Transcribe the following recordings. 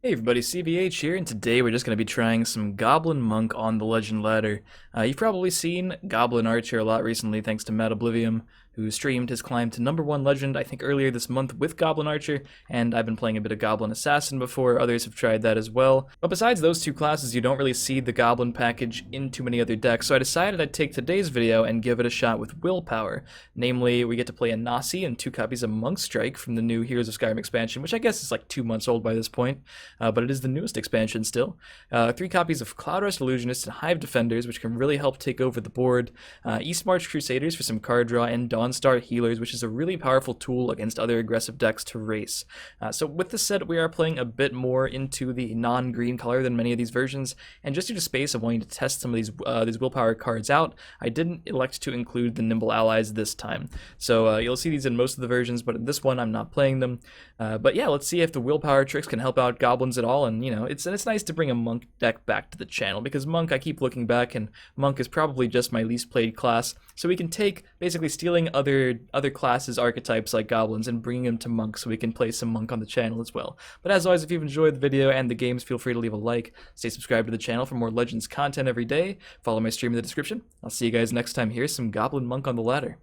Hey everybody, CBH here, and today we're just going to be trying some Goblin Monk on the Legend ladder. You've probably seen Goblin Archer a lot recently thanks to Matt Oblivium, who streamed his climb to #1 Legend, I think earlier this month with Goblin Archer, and I've been playing a bit of Goblin Assassin before, others have tried that as well. But besides those two classes, you don't really see the Goblin package in too many other decks, so I decided I'd take today's video and give it a shot with Willpower. Namely, we get to play a Nasi and 2 copies of Monk Strike from the new Heroes of Skyrim expansion, which I guess is like 2 months old by this point. But it is the newest expansion still. 3 copies of Cloud Rest Illusionist and Hive Defenders, which can really help take over the board. East March Crusaders for some card draw, and Dawnstar Healers, which is a really powerful tool against other aggressive decks to race. So with this set, we are playing a bit more into the non-green color than many of these versions, and just due to space of wanting to test some of these Willpower cards out, I didn't elect to include the Nimble Allies this time. So you'll see these in most of the versions, but in this one, I'm not playing them. But yeah, let's see if the Willpower tricks can help out Goblins at all. And you know, it's nice to bring a Monk deck back to the channel, because Monk, I keep looking back, and Monk is probably just my least played class. So we can take basically stealing other classes archetypes like Goblins and bringing them to Monk, so we can play some Monk on the channel as well. But as always, if you've enjoyed the video and the games, feel free to leave a like. Stay subscribed to the channel for more Legends content every day. Follow my stream in the description. I'll see you guys next time. Here's some Goblin Monk on the ladder.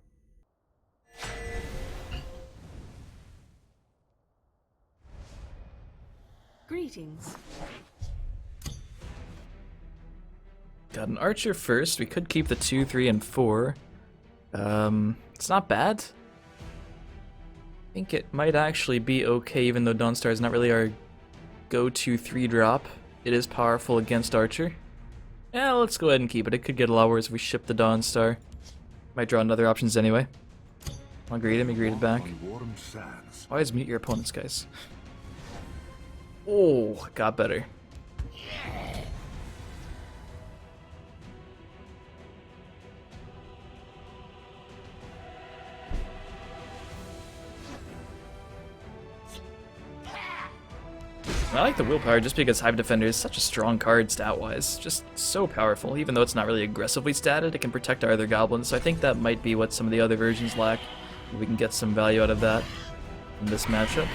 Greetings. Got an Archer first. We could keep the 2, 3, and 4. It's not bad. I think it might actually be okay, even though Dawnstar is not really our go-to 3-drop. It is powerful against Archer. Yeah, let's go ahead and keep it. It could get a lot worse if we ship the Dawnstar. Might draw another options anyway. I'll greet him, he greeted back. Always mute your opponents, guys. Oh, got better. I like the Willpower just because Hive Defender is such a strong card stat-wise. Just so powerful. Even though it's not really aggressively statted, it can protect our other Goblins, so I think that might be what some of the other versions lack. We can get some value out of that in this matchup.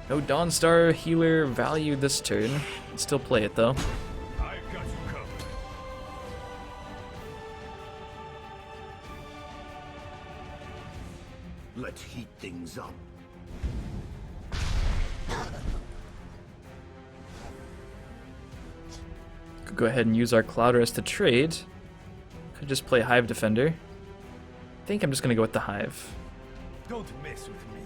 No Dawnstar Healer value this turn. Can still play it though. I've got you covered. Let's heat things up. Could go ahead and use our Cloud Rest to trade. Could just play Hive Defender. I think I'm just gonna go with the Hive. Don't mess with me.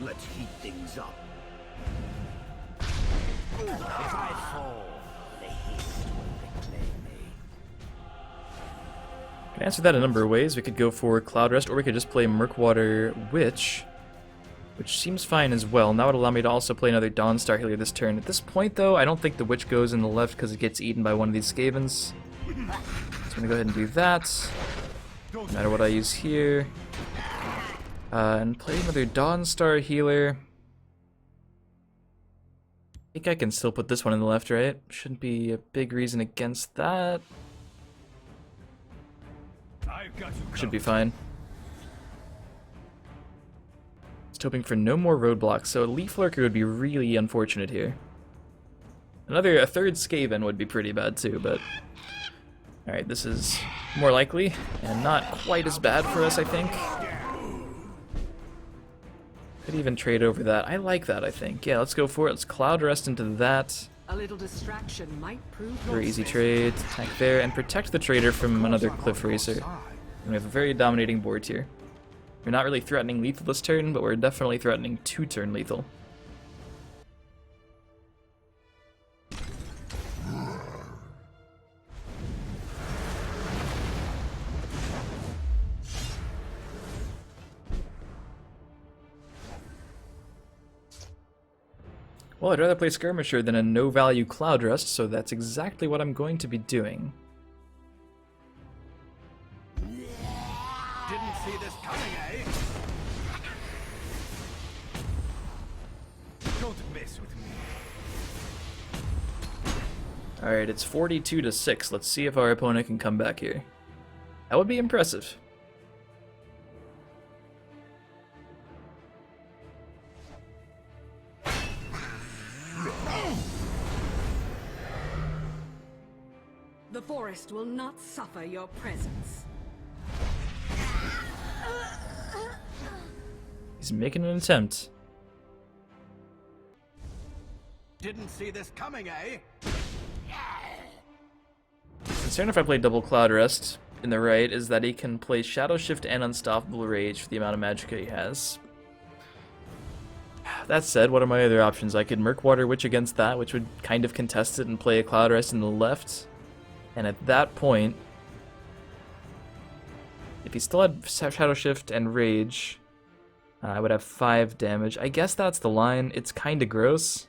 Let's heat things up. If I fall, The haste will reclaim me. Can answer that a number of ways. We could go for Cloud Rest, or we could just play Murkwater Witch, which seems fine as well. That would allow me to also play another Dawnstar Healer this turn. At this point, though, I don't think the Witch goes in the left because it gets eaten by one of these Skavens. So I'm gonna go ahead and do that. No matter what I use here. And play another Dawnstar Healer. I think I can still put this one in the left, right? Shouldn't be a big reason against that. I've got you covered. Should be fine. Just hoping for no more roadblocks, so a Leaf Lurker would be really unfortunate here. A third Skaven would be pretty bad too, but... Alright, this is more likely, and not quite as bad for us, I think. Could even trade over that. I like that, I think. Yeah, let's go for it. Let's Cloud Rest into that. A little distraction might prove Very easy useful. trade. Attack there, and protect the trader from another Cliff Racer. And we have a very dominating board here. We're not really threatening lethal this turn, but we're definitely threatening 2-turn lethal. Well, I'd rather play Skirmisher than a no-value Cloud Rest, so that's exactly what I'm going to be doing. Didn't see this coming, eh? Don't mess with me. Alright, it's 42-6. Let's see if our opponent can come back here. That would be impressive. The forest will not suffer your presence. He's making an attempt. Didn't see this coming, eh? Concerned if I play double Cloud Rest in the right is that he can play Shadow Shift and Unstoppable Rage for the amount of magicka he has. That said, what are my other options? I could Murkwater Witch against that, which would kind of contest it and play a Cloud Rest in the left. And at that point, if he still had Shadow Shift and Rage, I would have 5 damage. I guess that's the line. It's kinda gross.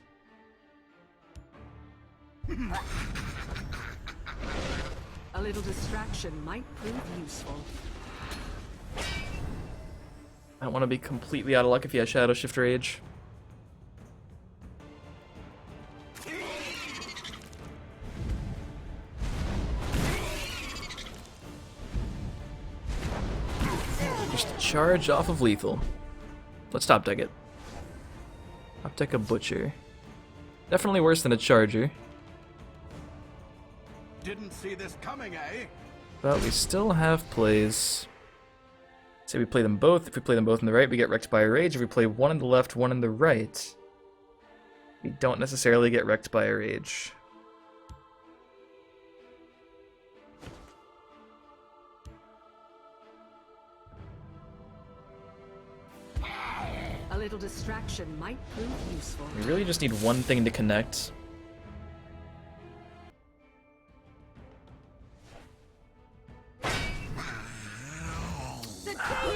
A little distraction might prove useful. I don't want to be completely out of luck if he has Shadow Shift Rage. Just charge off of lethal. Let's top deck it. Top deck a Butcher. Definitely worse than a Charger. Didn't see this coming, eh? But we still have plays. Say we play them both. If we play them both in the right, we get wrecked by a Rage. If we play one in the left, one in the right, we don't necessarily get wrecked by a Rage. A little distraction might prove useful. We really just need one thing to connect.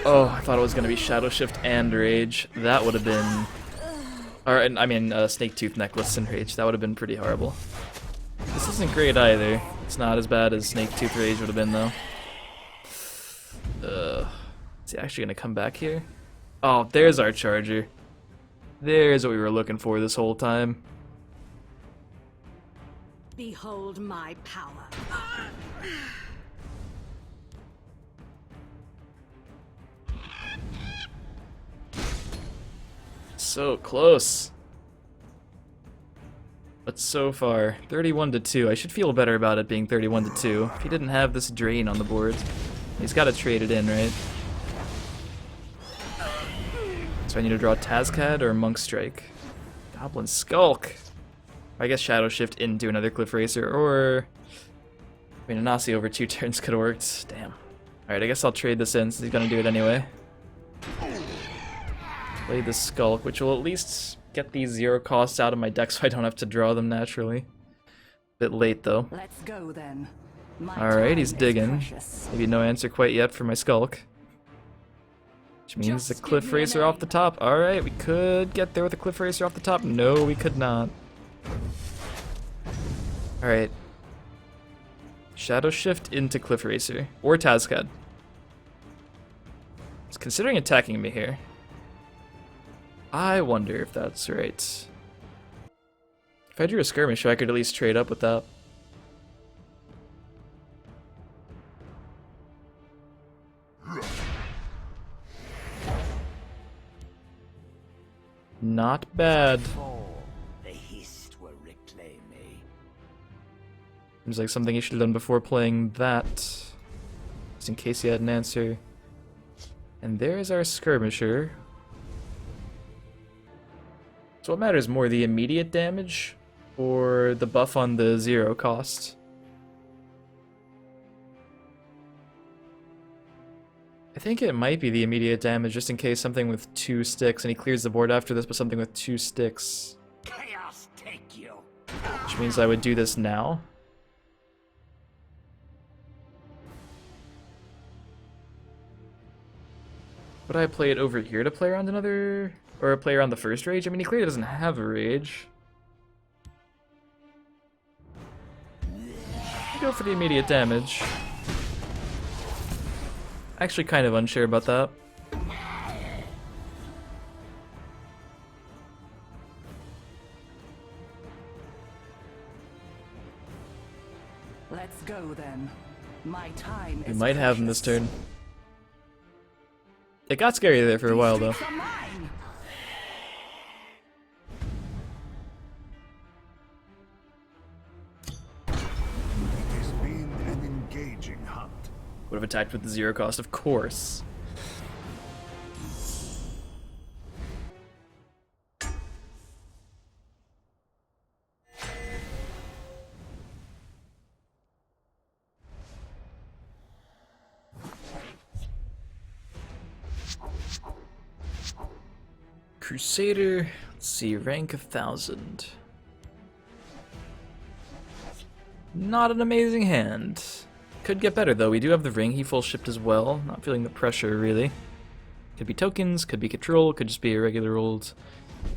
Oh, I thought it was going to be Shadow Shift and Rage. That would have been... Or, I mean, Snake Tooth Necklace and Rage. That would have been pretty horrible. This isn't great either. It's not as bad as Snake Tooth Rage would have been, though. Is he actually going to come back here? Oh, there's our Charger. There's what we were looking for this whole time. Behold my power. So close. But so far, 31-2. I should feel better about it being 31-2. If he didn't have this drain on the board, he's got to trade it in, right? So I need to draw Tazcad or Monk Strike. Goblin Skulk. I guess Shadow Shift into another Cliff Racer, or... I mean, a Nasi over 2 turns could have worked. Damn. Alright, I guess I'll trade this in since he's gonna do it anyway. Play the Skulk, which will at least get these 0 costs out of my deck so I don't have to draw them naturally. Bit late though. Let's go then. Alright, he's digging. Maybe no answer quite yet for my Skulk. Which means the Cliff Racer off the top. Alright, we could get there with a Cliff Racer off the top. No, we could not. Alright. Shadow Shift into Cliff Racer. Or Tazcad. He's considering attacking me here. I wonder if that's right. If I drew a Skirmish, I could at least trade up with that. Not bad. The Hist will reclaim me. Seems like something he should have done before playing that. Just in case he had an answer. And there's our Skirmisher. So what matters more, the immediate damage or the buff on the 0 cost? I think it might be the immediate damage just in case something with 2 sticks, and he clears the board after this, but something with 2 sticks. Chaos take you. Which means I would do this now. Would I play it over here to play around another... Or play around the first Rage? I mean, he clearly doesn't have a Rage. Go for the immediate damage. Actually kind of unsure about that. Let's go then. My time We is might have him this precious. turn. It got scary there for a while, though. Streets are mine. It has been an engaging hunt. Would have attacked with the 0 cost, of course. Crusader, let's see, rank 1000. Not an amazing hand. Could get better though, we do have the ring, he full shipped as well. Not feeling the pressure really. Could be tokens, could be control, could just be a regular old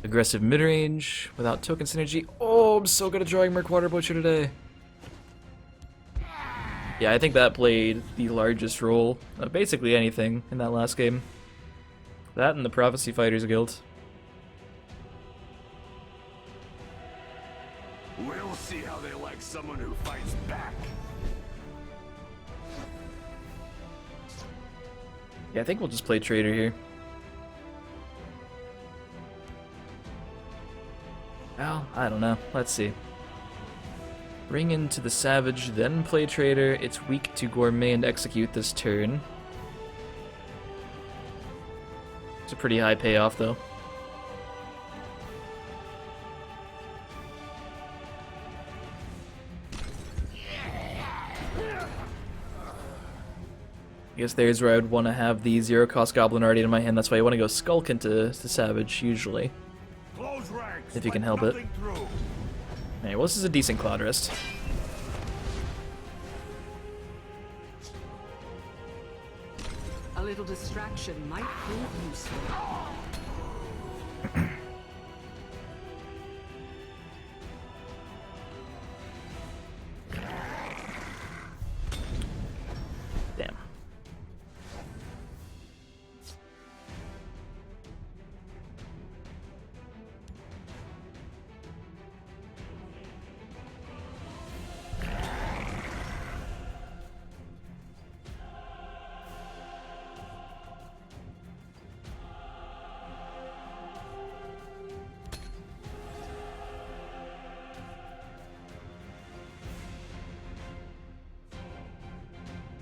aggressive mid-range without token synergy. Oh, I'm so good at drawing Merc Water Butcher today. Yeah, I think that played the largest role of basically anything in that last game. That and the Prophecy Fighters Guild. We'll see how they like someone who fights back. Yeah, I think we'll just play Trader here. Well, I don't know. Let's see. Bring into the Savage, then play Trader. It's weak to Gourmet and Execute this turn. It's a pretty high payoff, though. I guess there's where I would want to have the 0 cost Goblin already in my hand. That's why I want to go Skulk into Savage, usually. Close ranks. If you can let help it. nothing through. Alright, well, this is a decent Cloud Rest. A little distraction might prove useful. Damn.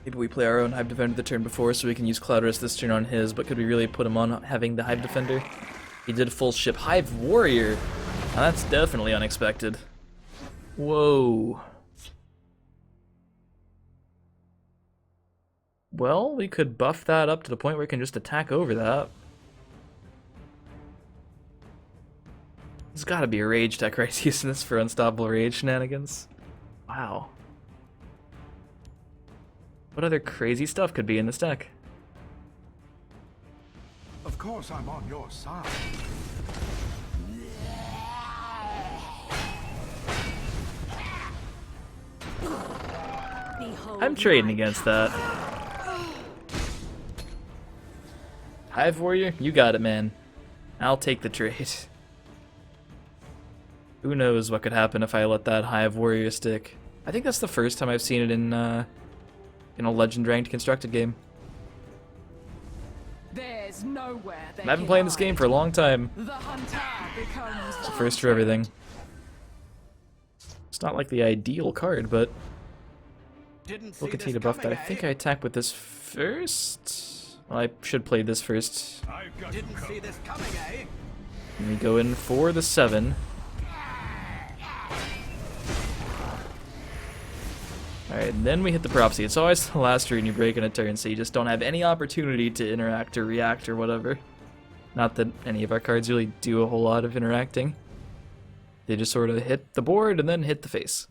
Maybe we play our own Hive Defender the turn before so we can use Cloud Rest this turn on his, but could we really put him on having the Hive Defender? He did full ship Hive Warrior. Now that's definitely unexpected. Whoa. Well, we could buff that up to the point where we can just attack over that. There's gotta be a Rage deck, right? Using this for Unstoppable Rage shenanigans. Wow. What other crazy stuff could be in this deck? Of course I'm on your side. Behold I'm trading my against that. Hive Warrior, you got it, man. I'll take the trade. Who knows what could happen if I let that Hive Warrior stick. I think that's the first time I've seen it in a Legend ranked constructed game. There's nowhere they I've been can playing this hide. game for a long time. The hunter becomes It's the first for everything. It's not like the ideal card, but Didn't see we'll continue to this buff that. I coming, think eh? I attack with this first. Well, I should play this first. I've got Didn't see this coming, eh? And we go in for the 7. Alright, and then we hit the Prophecy. It's always the last turn you break in a turn, so you just don't have any opportunity to interact or react or whatever. Not that any of our cards really do a whole lot of interacting. They just sort of hit the board and then hit the face.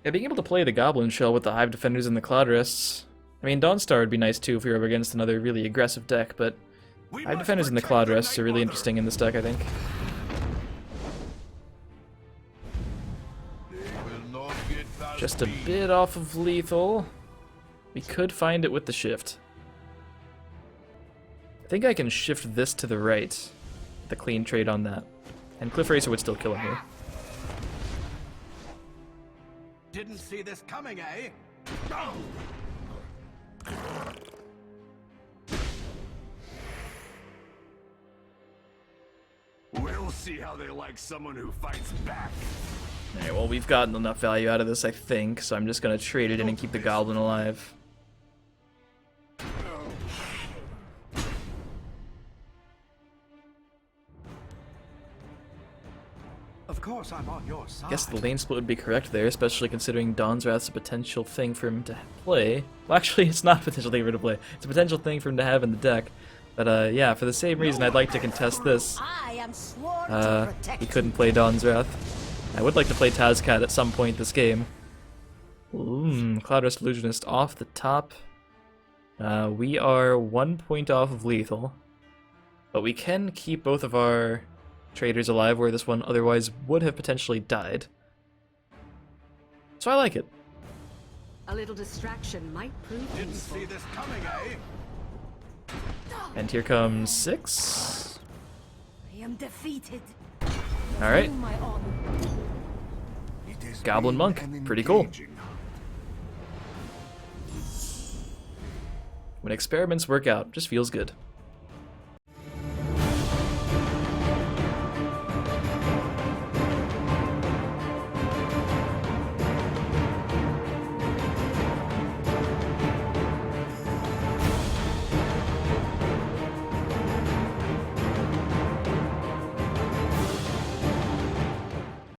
Yeah, being able to play the Goblin Shell with the Hive Defenders and the Cloud Rests. I mean, Dawnstar would be nice too if we were up against another really aggressive deck, but We Hive must Defenders and the protect Cloud the Rests are really Night interesting in this deck, I think. Mother. They will not get past Just a me. bit off of lethal. We could find it with the shift. I think I can shift this to the right. The clean trade on that. And Cliff Racer would still kill him here. Didn't see this coming, eh? We'll see how they like someone who fights back. Alright, well, we've gotten enough value out of this, I think, so I'm just gonna trade it in and keep the Goblin alive. Of course I'm on your side. I guess the lane split would be correct there, especially considering Dawn's Wrath's a potential thing for him to play. Well, actually, it's not a potential thing for him to play. It's a potential thing for him to have in the deck. But, yeah, for the same reason, I'd like to contest this. I am sworn to protect He couldn't play Dawn's Wrath. I would like to play Tazcat at some point this game. Cloud Rest Illusionist off the top. We are 1 point off of lethal. But we can keep both of our traders alive, where this one otherwise would have potentially died. So I like it. A little distraction might prove Didn't useful. see this coming, eh? And here comes 6. I am defeated. Alright. my honor. It has Goblin been Monk. an Pretty cool. engaging hunt. When experiments work out, just feels good.